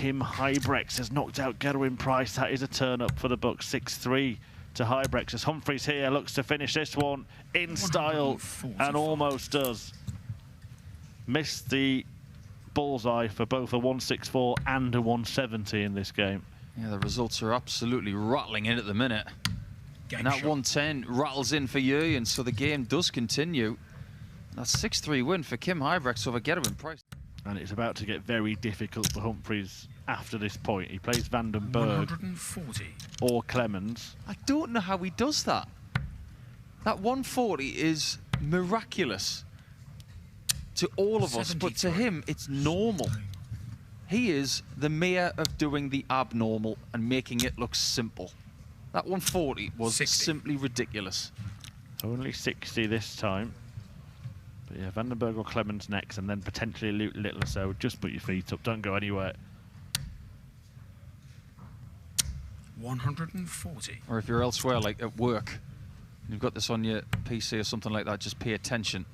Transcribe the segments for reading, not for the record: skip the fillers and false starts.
Kim Huybrechts has knocked out Gerwyn Price. That is a turn up for the Bucks, 6-3 to Huybrechts. As Humphries here looks to finish this one in style and almost does. Missed the bullseye for both a 164 and a 170 in this game. Yeah, the results are absolutely rattling in at the minute. And that 110 rattles in for Jurjen, so the game does continue. That's 6-3 win for Kim Huybrechts over Gerwyn Price. And it's about to get very difficult for Humphries after this point. He plays Vandenberg or Clemens. I don't know how he does that. That 140 is miraculous to all of us, but to him, it's normal. He is the mayor of doing the abnormal and making it look simple. That 140 was 60. Simply ridiculous. Only 60 this time. But yeah, Vandenberg or Clemens next, and then potentially Luke Littler. So just put your feet up, don't go anywhere. 140. Or if you're elsewhere, like at work, and you've got this on your PC or something like that, just pay attention.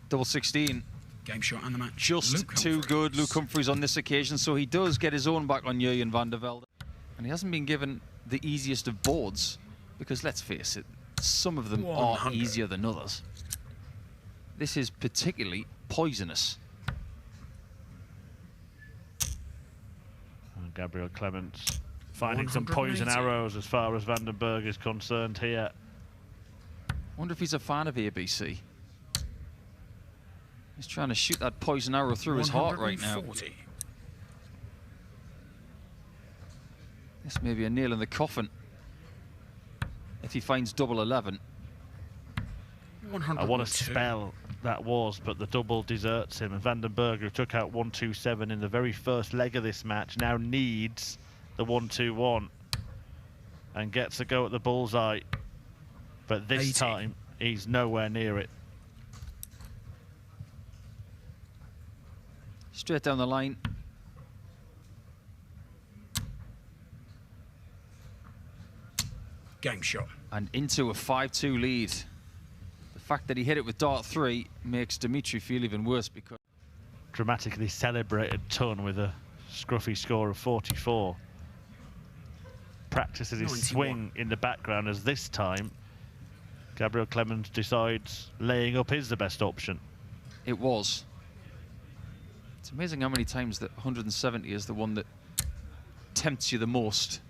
Double 16. Game shot and the match. Just too good, Luke Humphries, on this occasion, so he does get his own back on Jurjen van der Velde. And he hasn't been given the easiest of boards, because let's face it, some of them 100. Are easier than others. This is particularly poisonous. And Gabriel Clemens finding some poison arrows as far as Vandenberg is concerned here. I wonder if he's a fan of ABC. He's trying to shoot that poison arrow through his heart right now. This may be a nail in the coffin if he finds double 11. I want to spell that was, but the double deserts him. And Vandenberg, who took out 127 in the very first leg of this match, now needs the 121 and gets a go at the bullseye. But this 80. time, he's nowhere near it. Straight down the line. Game shot. And into a 5-2 lead. The fact that he hit it with dart 3 makes Dimitri feel even worse, because Dramatically celebrated Ton with a scruffy score of 44. Practices his 91. swing in the background, as this time Gabriel Clemens decides laying up is the best option. It was. It's amazing how many times that 170 is the one that tempts you the most.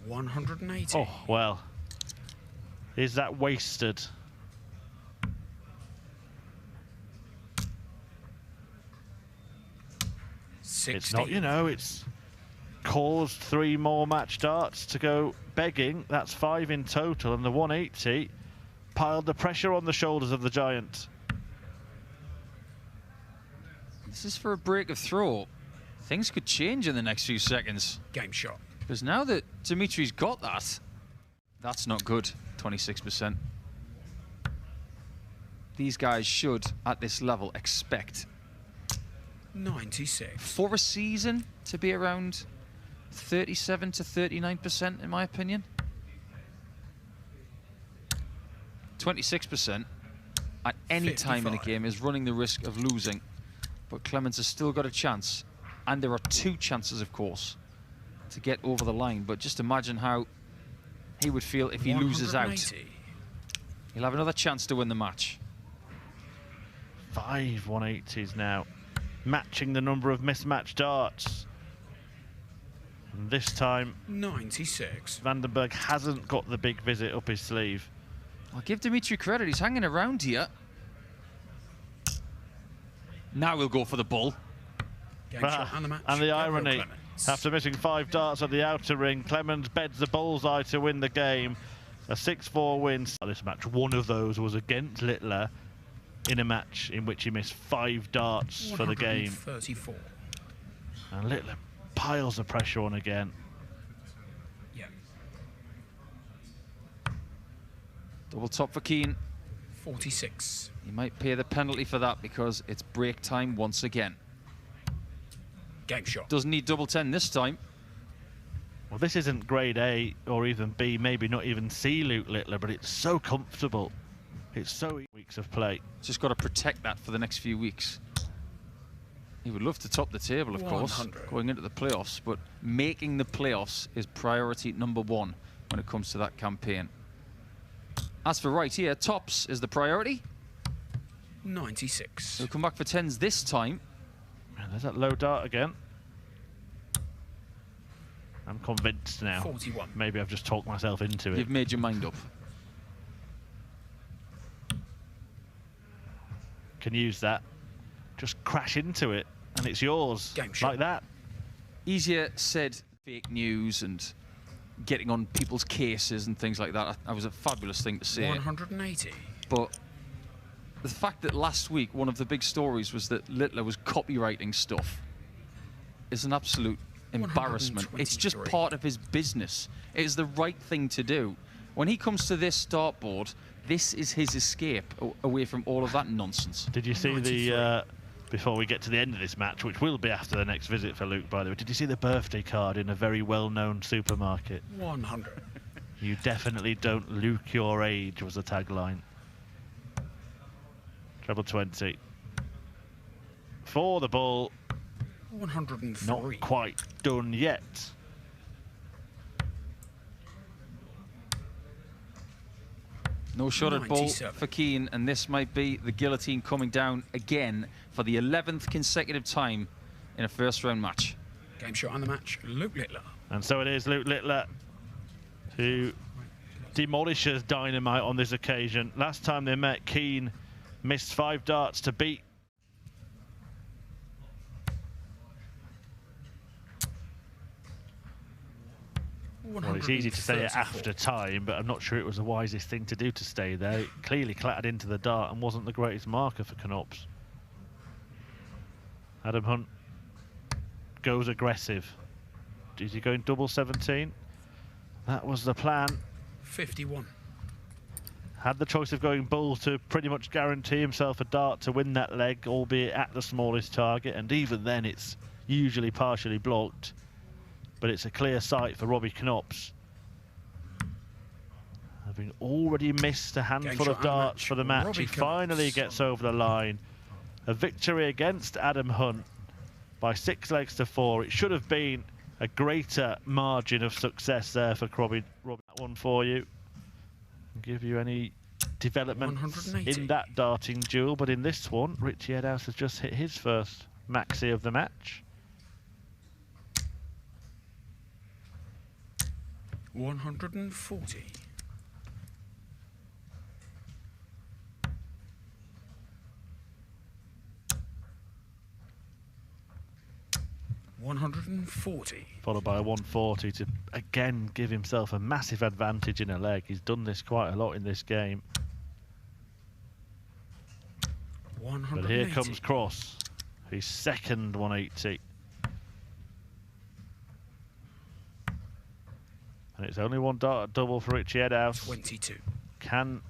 180. Oh, well. Is that wasted? It's not, you know, it's caused 3 more match darts to go begging. That's 5 in total, and the 180 piled the pressure on the shoulders of the giant. This is for a break of throw. Things could change in the next few seconds. Game shot. Because now that Dimitri's got that, that's not good, 26%. These guys should, at this level, expect 96. for a season to be around 37 to 39%, in my opinion. 26% at any 55. time in a game is running the risk of losing. But Clemens has still got a chance. And there are 2 chances, of course, to get over the line. But just imagine how he would feel if he loses out. He'll have another chance to win the match. 5 180s now, matching the number of mismatched darts. And this time 96. Vandenberg hasn't got the big visit up his sleeve. I'll give Dimitri credit, he's hanging around here. Now we'll go for the bull. Game shot and the match. And the Gabriel irony, Clemens. after missing 5 darts at the outer ring, Clemens beds the bullseye to win the game. A 6-4 win. This match, one of those was against Littler in a match in which he missed 5 darts for the game. 34. And Littler piles the pressure on again. Yeah. Double top for Keane. 46. He might pay the penalty for that because it's break time once again. Game shot. Doesn't need double 10 this time. Well, this isn't grade A or even B, maybe not even C Luke Littler, but it's so comfortable. It's so weeks of play. Just got to protect that for the next few weeks. He would love to top the table, of course, going into the playoffs, but making the playoffs is priority number one when it comes to that campaign. As for right here, tops is the priority. 96. He'll come back for 10s this time. And there's that low dart again. I'm convinced now. 41. Maybe I've just talked myself into it. You've made your mind up. Can use that. Just crash into it, and it's yours. Game shot. Like that. Easier said, fake news and getting on people's cases and things like that. That was a fabulous thing to say. 180. But the fact that last week one of the big stories was that Littler was copywriting stuff is an absolute embarrassment. It's just part of his business. It is the right thing to do. When he comes to this startboard, this is his escape away from all of that nonsense. Did you see 93. Before we get to the end of this match, which will be after the next visit for Luke, by the way, did you see the birthday card in a very well-known supermarket? 100. You definitely don't Luke your age was the tagline. Treble 20. For the ball. 103. Not quite done yet. No shot at ball for Keane, and this might be the guillotine coming down again for the 11th consecutive time in a first-round match. Game shot on the match, Luke Littler. And so it is Luke Littler who demolishes Dynamite on this occasion. Last time they met, Keane missed 5 darts to beat. Well, it's easy to say it after time, but I'm not sure it was the wisest thing to do to stay there. It clearly clattered into the dart and wasn't the greatest marker for Knops. Adam Hunt goes aggressive. Is he going double 17? That was the plan. 51. Had the choice of going bull to pretty much guarantee himself a dart to win that leg, albeit at the smallest target, and even then it's usually partially blocked. But it's a clear sight for Robbie Knops. Having already missed a handful of darts for the match, he finally gets over the line. A victory against Adam Hunt by 6 legs to 4. It should have been a greater margin of success there for Robbie. That one for you. Give you any developments in that darting duel, but in this one, Richie Edhouse has just hit his first maxi of the match. 140. Followed by a 140 to again give himself a massive advantage in a leg. He's done this quite a lot in this game. But here comes Cross, his second 180. And it's only one dart double for Richie Edhouse. 22. Can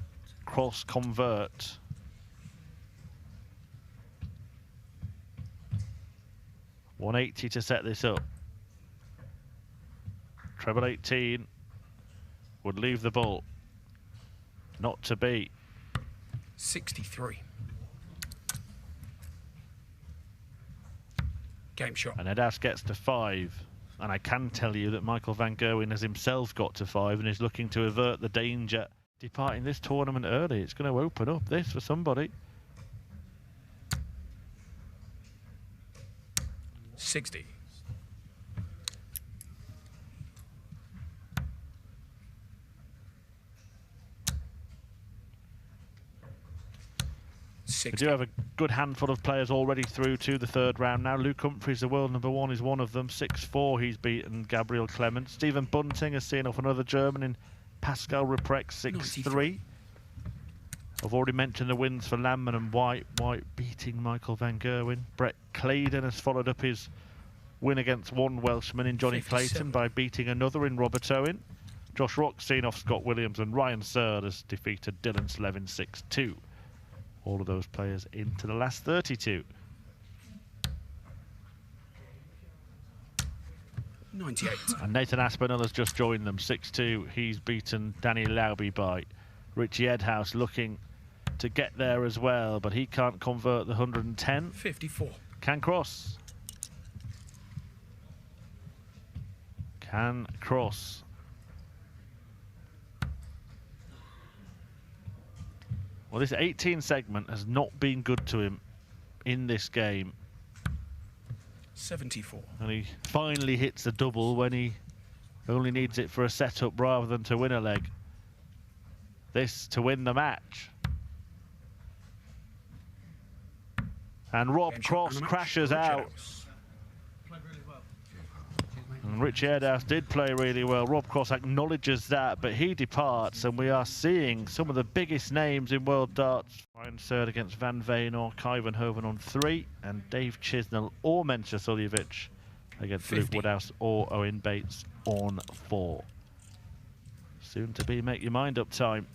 Cross convert? $180 to set this up. Treble 18 would leave the ball. Not to be. 63. Game shot. And Edhouse gets to 5. And I can tell you that Michael van Gerwen has himself got to 5 and is looking to avert the danger departing this tournament early. It's going to open up this for somebody. 60. We do have a good handful of players already through to the 3rd round now. Luke Humphries, the world #1, is one of them. 6-4, he's beaten Gabriel Clement. Stephen Bunting has seen off another German in Pascal Ruprecht, 6-3. I've already mentioned the wins for Landman and White. White beating Michael van Gerwen. Brett Claydon has followed up his win against one Welshman in Johnny 57. Clayton by beating another in Robert Owen. Josh Rock seen off Scott Williams, and Ryan Searle has defeated Dylan Slevin 6-2. All of those players into the last 32. 98. And Nathan Aspinall has just joined them, 6-2. He's beaten Danny Lauby by Richie Edhouse, looking to get there as well, but he can't convert the 110. 54. Can cross. Can cross. Well, this 18 segment has not been good to him in this game. 74. And he finally hits a double when he only needs it for a setup rather than to win a leg. This to win the match. And Rob Cross crashes out. And Rich Eardhouse did play really well. Rob Cross acknowledges that, but he departs, and we are seeing some of the biggest names in world darts. Ryan Surd against Van Veen or Kai van Hoven on 3, and Dave Chisnell or Mensah Suljovic against 50. Luke Woodhouse or Owen Bates on 4. Soon to be make your mind up time.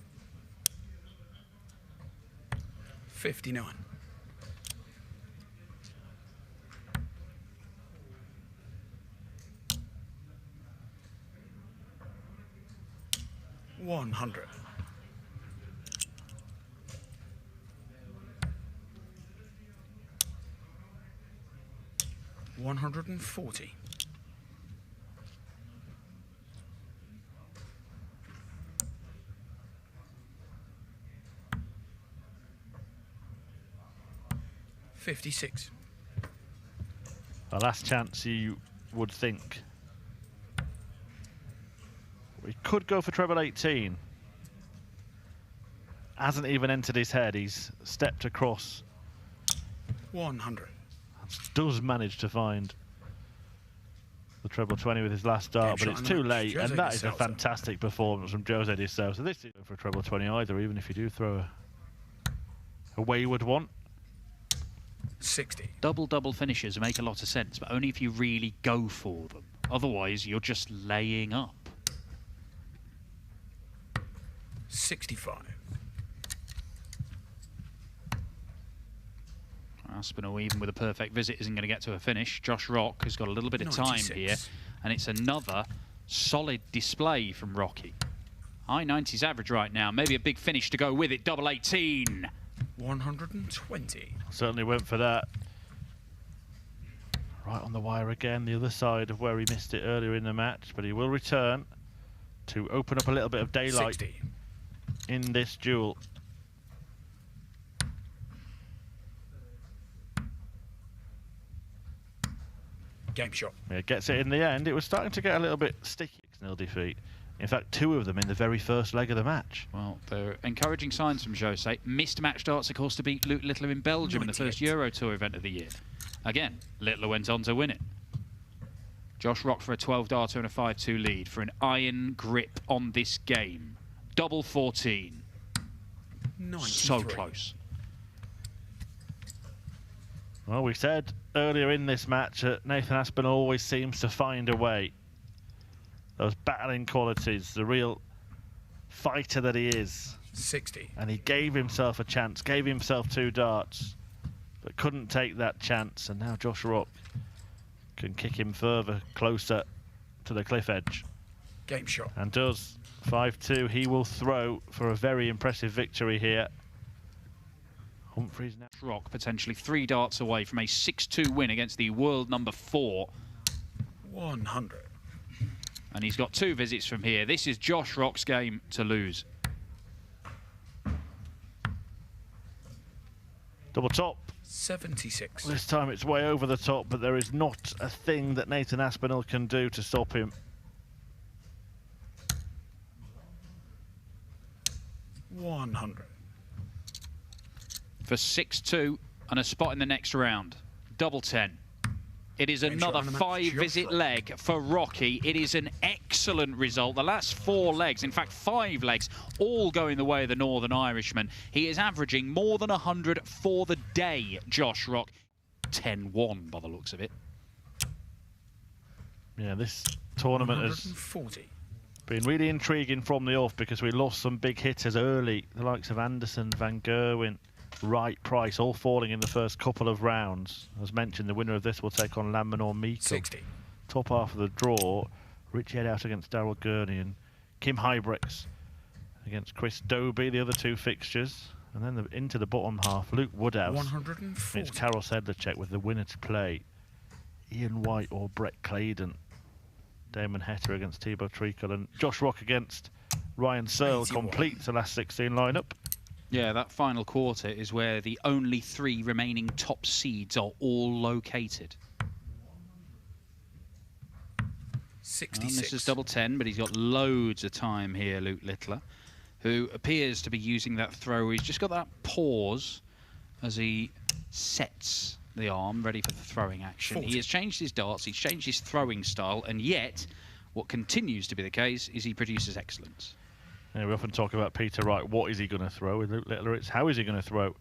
59. 100. 140. 56. The last chance you would think. We could go for treble 18. Hasn't even entered his head. He's stepped across. 100. Does manage to find the treble 20 with his last dart, but it's too late. And that is a fantastic performance from Jose de Sousa. So this isn't for a treble 20 either, even if you do throw a wayward one. 60. Double finishes make a lot of sense, but only if you really go for them. Otherwise, you're just laying up. 65. Aspinall, even with a perfect visit, isn't going to get to a finish. Josh Rock has got a little bit of 96. time here, and it's another solid display from Rocky. High 90s average right now. Maybe a big finish to go with it. Double 18. 120. Certainly went for that. Right on the wire again, the other side of where he missed it earlier in the match, but he will return to open up a little bit of daylight 60. in this duel. Game shot. Yeah, gets it in the end. It was starting to get a little bit sticky. 6-0 defeat. In fact, 2 of them in the very first leg of the match. Well, they're encouraging signs from Jose. Missed match darts, of course, to beat Luke Littler in Belgium in the first Euro Tour event of the year. Again, Littler went on to win it. Josh Rock for a 12-darter and a 5-2 lead for an iron grip on this game. Double 14. 93. So close. Well, we said earlier in this match that Nathan Aspinall always seems to find a way. Those battling qualities, the real fighter that he is. 60. And he gave himself a chance, gave himself 2 darts, but couldn't take that chance. And now Josh Rock can kick him further, closer to the cliff edge. Game shot. And does. 5-2. He will throw for a very impressive victory here. Humphreys now. Rock potentially 3 darts away from a 6-2 win against the world number 4. 100. And he's got 2 visits from here. This is Josh Rock's game to lose. Double top. 76. This time it's way over the top, but there is not a thing that Nathan Aspinall can do to stop him. 100. For 6-2 and a spot in the next round. Double 10. It is another 5-visit leg for Rocky. It is an excellent result. The last 4 legs, in fact 5 legs, all going the way of the Northern Irishman. He is averaging more than 100 for the day, Josh Rock. 10-1 by the looks of it. Yeah, this tournament has been really intriguing from the off because we lost some big hitters early. The likes of Anderson, Van Gerwen, Wright, Price, all falling in the first couple of rounds. As mentioned, the winner of this will take on Landman Miko. 60. Top half of the draw, Rich Eardhouse against Daryl Gurney and Kim Huybrechts against Chris Dobey, the other 2 fixtures. And then into the bottom half, Luke Woodhouse. 140. It's Karol Sedlacek with the winner to play. Ian White or Brett Claydon. Damon Heta against Thibaut Treacle, and Josh Rock against Ryan Searle 81. completes the last 16 lineup. Yeah, that final quarter is where the only 3 remaining top seeds are all located. 66. This is double 10, but he's got loads of time here, Luke Littler, who appears to be using that throw. He's just got that pause as he sets the arm ready for the throwing action. 40. He has changed his darts, he's changed his throwing style, and yet what continues to be the case is he produces excellence. Yeah, we often talk about Peter Wright. What is he going to throw? With Luke Littler, it's how is he going to throw?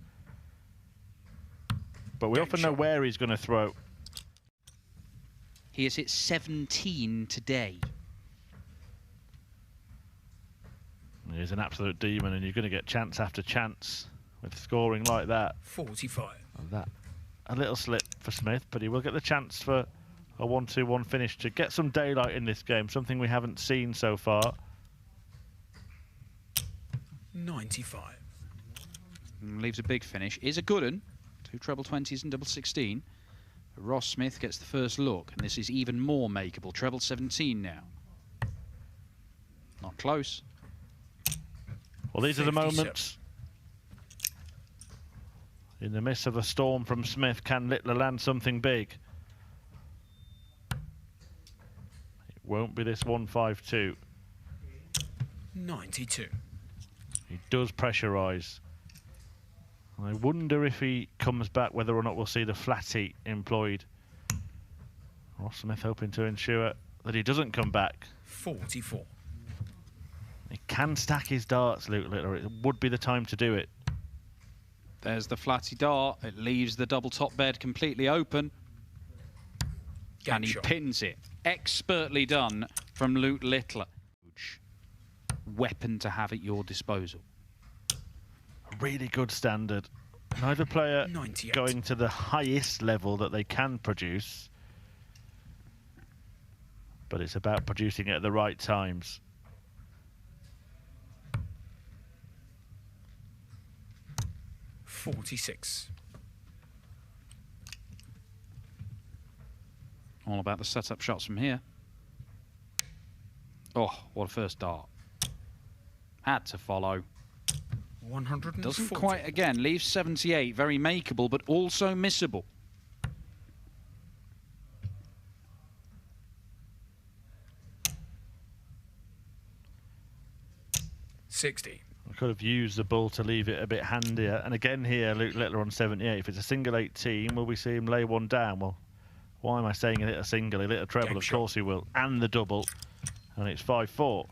But we often know where he's going to throw. He has hit 17 today. He's an absolute demon, and you're going to get chance after chance with scoring like that. 45. And that a little slip for Smith, but he will get the chance for a 1-2-1 finish to get some daylight in this game, something we haven't seen so far. 95. Leaves a big finish. Is a good one. 2 treble 20s and double 16. But Ross Smith gets the first look, and this is even more makeable. Treble 17 now. Not close. Well, these are the 57. moments. In the midst of a storm from Smith, can Littler land something big? It won't be this 1-5-2. 92. He does pressurise. I wonder if he comes back, whether or not we'll see the flatty employed. Ross Smith hoping to ensure that he doesn't come back. 44. He can stack his darts, Luke Littler. It would be the time to do it. There's the flatty dart. It leaves the double top bed completely open. Game and he shot. pins it. Expertly done from Luke Littler. Weapon to have at your disposal. A really good standard. Neither player 98. going to the highest level that they can produce, but it's about producing it at the right times. $46. All about the setup shots from here. Oh, what a first dart. Had to follow. 140. Doesn't quite, again, leaves 78. Very makeable, but also missable. $60. I could have used the bull to leave it a bit handier. And again here, Luke Littler on 78. If it's a single 18, will we see him lay one down? Well, why am I saying he hit a single? He hit a treble, Game of shot. course he will. And the double. And it's 5-4.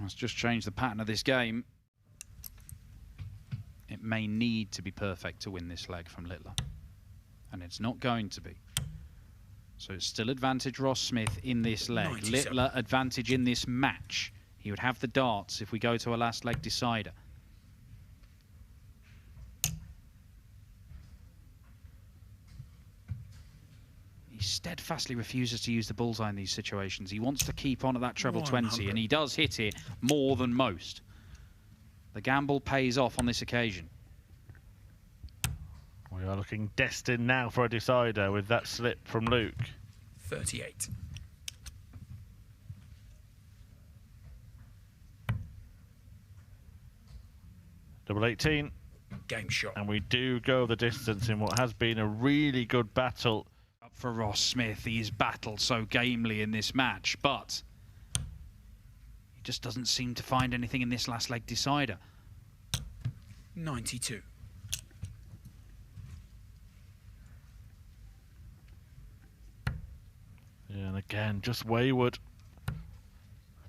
Let's just change the pattern of this game. It may need to be perfect to win this leg from Littler. And it's not going to be. So it's still advantage Ross Smith in this leg. 97. Littler advantage in this match. He would have the darts if we go to a last leg decider. He steadfastly refuses to use the bullseye in these situations. He wants to keep on at that treble 20, and he does hit it more than most. The gamble pays off on this occasion. We are looking destined now for a decider with that slip from Luke. 38. Double 18. Game shot. And we do go the distance in what has been a really good battle. Up for Ross Smith. He's battled so gamely in this match, but he just doesn't seem to find anything in this last leg decider. 92. Yeah, and again, just wayward.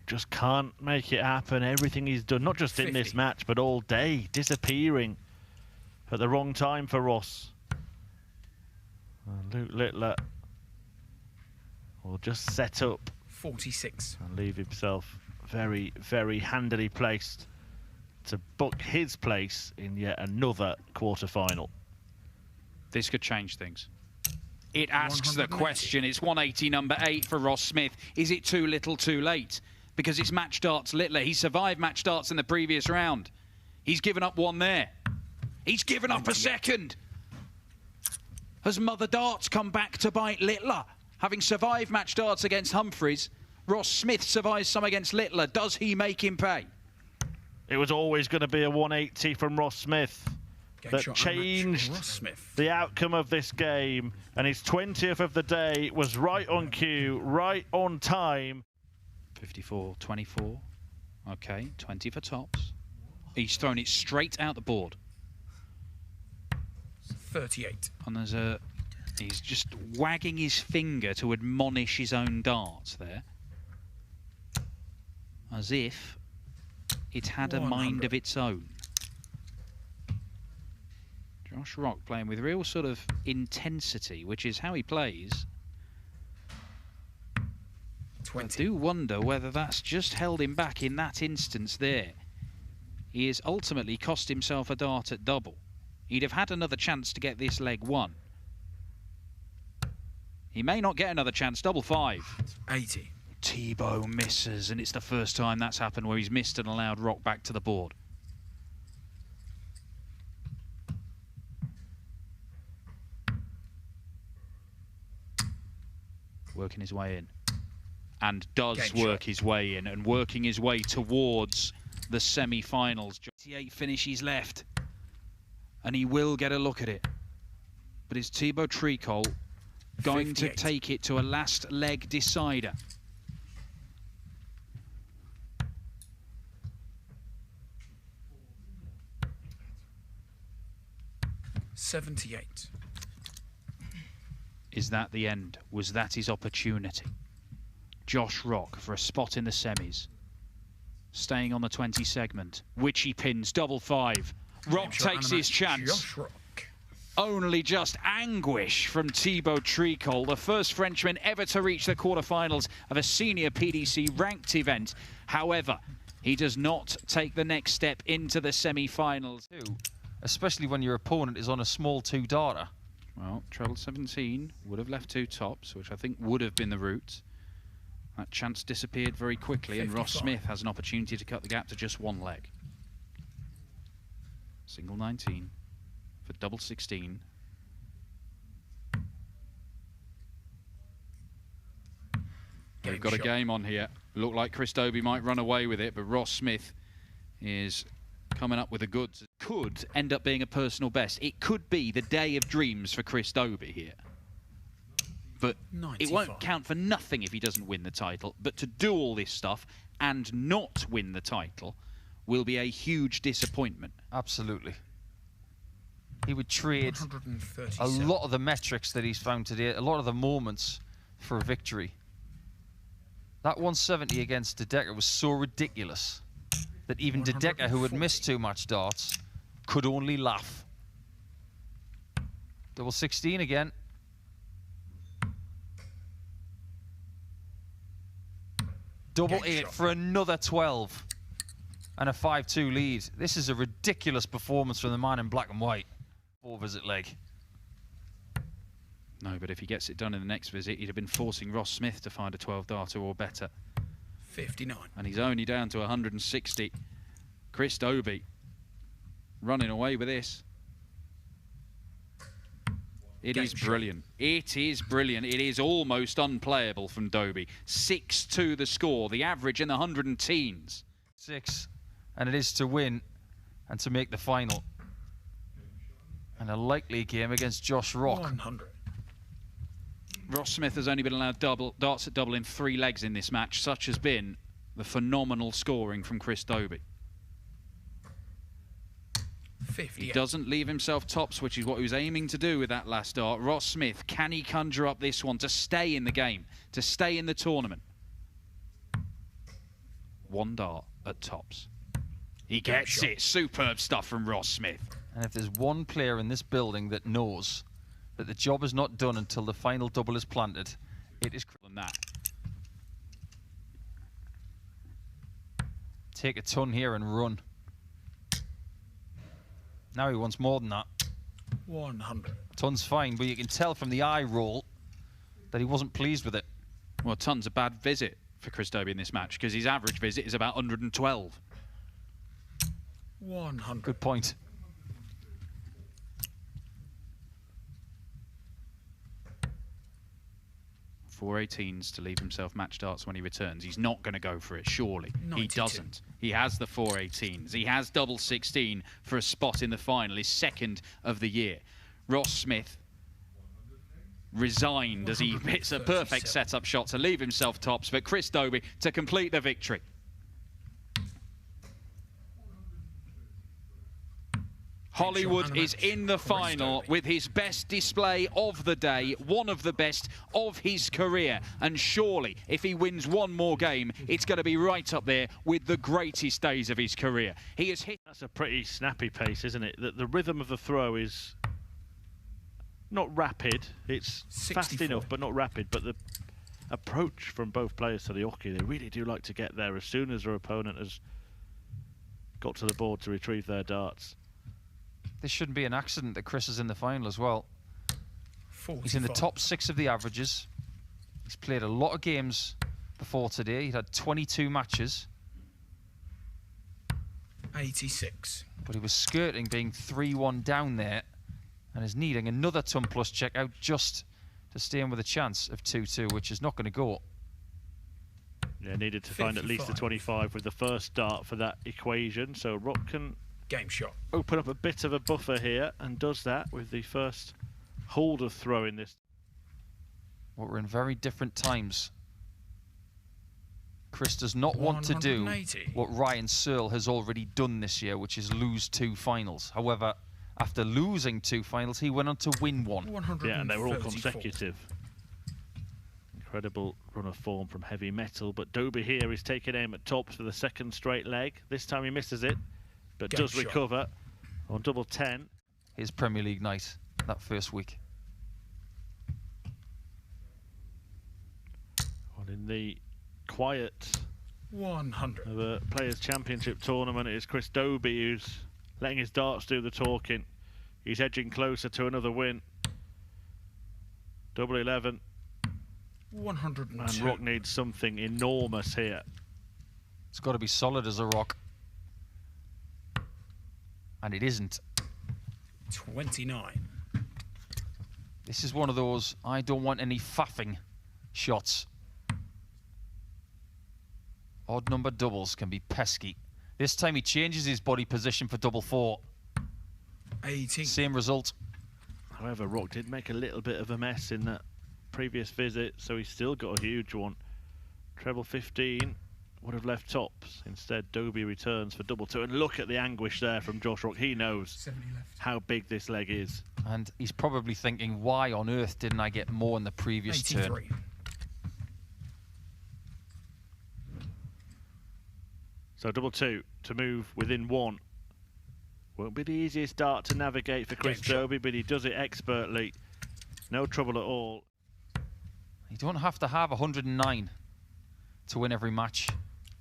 Just can't make it happen. Everything he's done, not just in this 50. match, but all day, disappearing at the wrong time for Ross. Luke Littler will just set up 46. and leave himself very, very handily placed to book his place in yet another quarter-final. This could change things. It asks the 180. question. It's 180 number 8 for Ross Smith. Is it too little too late? because it's match darts Littler. He survived match darts in the previous round. He's given up one there. He's given up a second. Has Mother Darts come back to bite Littler? Having survived match darts against Humphries, Ross Smith survives some against Littler. Does he make him pay? It was always going to be a 180 from Ross Smith that changed the outcome of this game, and his 20th of the day was right on cue, right on time. 54-24. Okay, 20 for tops. He's thrown it straight out the board. 38. And he's just wagging his finger to admonish his own darts there, as if it had a mind of its own. Josh Rock playing with real sort of intensity, which is how he plays. 20. I do wonder whether that's just held him back in that instance there. He has ultimately cost himself a dart at double. He'd have had another chance to get this leg won. He may not get another chance. Double 5. 80. Thiebaud misses, and it's the first time that's happened where he's missed and allowed Rock back to the board. Working his way in. And does work his way in, and working his way towards the semi-finals. 28 finishes left, and he will get a look at it. But is Thibaut Tricol going 58 to take it to a last leg decider? $78. Is that the end? Was that his opportunity? Josh Rock for a spot in the semis. Staying on the 20 segment, which he pins. Double 5. Rock takes his chance. Josh Rock. Only just anguish from Thibaut Tricol, the first Frenchman ever to reach the quarterfinals of a senior PDC ranked event. However, he does not take the next step into the semi-finals. Especially when your opponent is on a small 2-darter. Well, treble 17 would have left 2 tops, which I think would have been the route. That chance disappeared very quickly, 55. And Ross Smith has an opportunity to cut the gap to just 1 leg. Single 19 for double 16. We've got a game on here. Looked like Chris Dobey might run away with it, but Ross Smith is coming up with the goods. Could end up being a personal best. It could be the day of dreams for Chris Dobey here. But 95. It won't count for nothing if he doesn't win the title. But to do all this stuff and not win the title will be a huge disappointment. Absolutely. He would trade a lot of the metrics that he's found today, a lot of the moments for a victory. That 170 against De Decker was so ridiculous that even De Decker, who had missed 2 match darts, could only laugh. Double 16 again. Double 8 for another 12. And a 5-2 lead. This is a ridiculous performance from the man in black and white. 4 visit leg. No, but if he gets it done in the next visit, he'd have been forcing Ross Smith to find a 12-darter or better. 59. And he's only down to 160. Chris Dobey running away with this. It is brilliant. It is brilliant. It is almost unplayable from Dobey. 6-2 the score, the average in the 100-teens. 6, and it is to win and to make the final. And a likely game against Josh Rock. 100. Ross Smith has only been allowed darts at double in 3 legs in this match. Such has been the phenomenal scoring from Chris Dobey. 58. He doesn't leave himself tops, which is what he was aiming to do with that last dart. Ross Smith, can he conjure up this one to stay in the game, to stay in the tournament? 1 dart at tops. He gets it. Superb stuff from Ross Smith. And if there's one player in this building that knows that the job is not done until the final double is planted, it is than that. Take a ton here and run. Now he wants more than that. 100. Ton's fine, but you can tell from the eye roll that he wasn't pleased with it. Well, Ton's a bad visit. for Chris Dobey in this match because his average visit is about 112. 100. Good point. Four 18s to leave himself match darts when he returns. He's not going to go for it, surely. 92. He doesn't. He has the 4 18s. He has double 16 for a spot in the final, his second of the year. Ross Smith resigned as he hits a perfect setup shot to leave himself tops, but Chris Dobey to complete the victory. Hollywood is in the final with his best display of the day, one of the best of his career. And surely, if he wins one more game, it's going to be right up there with the greatest days of his career. He has hit... That's a pretty snappy pace, isn't it? The rhythm of the throw is not rapid. It's 64. fast enough, but not rapid. But the approach from both players to the Oki, they really do like to get there as soon as their opponent has got to the board to retrieve their darts. This shouldn't be an accident that Chris is in the final as well. 45. He's in the top 6 of the averages. He's played a lot of games before today. He had 22 matches. 86. But he was skirting being 3-1 down there and is needing another ton plus check out just to stay in with a chance of 2-2, which is not going to go. Yeah, needed to find at least a 25 with the first dart for that equation. So Rock can Game shot. open up a bit of a buffer here and does that with the first hold of throw in this. Well, we're in very different times. Chris does not want to do 180. what Ryan Searle has already done this year, which is lose 2 finals. However, after losing 2 finals, he went on to win 1. Yeah, and they were all 134. consecutive. Incredible run of form from Heavy Metal, but Dobey here is taking aim at tops for the second straight leg. This time he misses it, but Game does shot. recover on double 10. His Premier League night that first week. Well, in the quiet 100. of a Players' Championship tournament, it is Chris Dobey who's letting his darts do the talking. He's edging closer to another win. Double 11. 102. And Rock needs something enormous here. It's got to be solid as a rock. And it isn't. 29. This is one of those, I don't want any faffing shots. Odd number doubles can be pesky. This time he changes his body position for double 4. 18. Same result. However, Rock did make a little bit of a mess in that previous visit, so he's still got a huge one. Treble 15 would have left tops. Instead, Dobey returns for double 2. And look at the anguish there from Josh Rock. He knows 70 left. how big this leg is. And he's probably thinking, why on earth didn't I get more in the previous 83. turn? So double 2 to move within 1. Won't be the easiest dart to navigate for Chris Dobey, but he does it expertly. No trouble at all. You don't have to have 109 to win every match.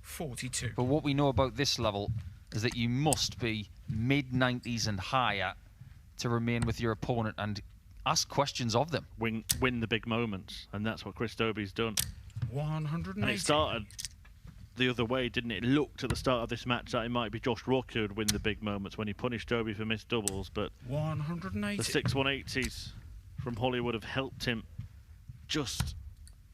42. But what we know about this level is that you must be mid-90s and higher to remain with your opponent and ask questions of them. Win the big moments, and that's what Chris Dobey's done. 180. And it started the other way, didn't it? It looked at the start of this match that it might be Josh Rock who would win the big moments when he punished Dobey for missed doubles, but 180. the 6 180s from Hollywood have helped him just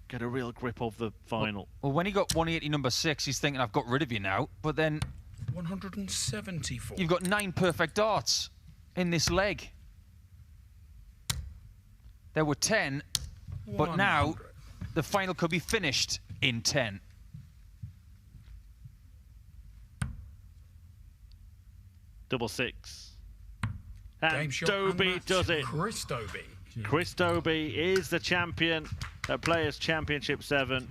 get a real grip of the final. Well, when he got 180 number 6, he's thinking, I've got rid of you now. But then 174. you've got 9 perfect darts in this leg. There were 10, but now 100. the final could be finished in 10. Double 6. And Game shot Dobey unmatched. does it. Chris Dobey. Chris Dobey is the champion at Players' Championship 7.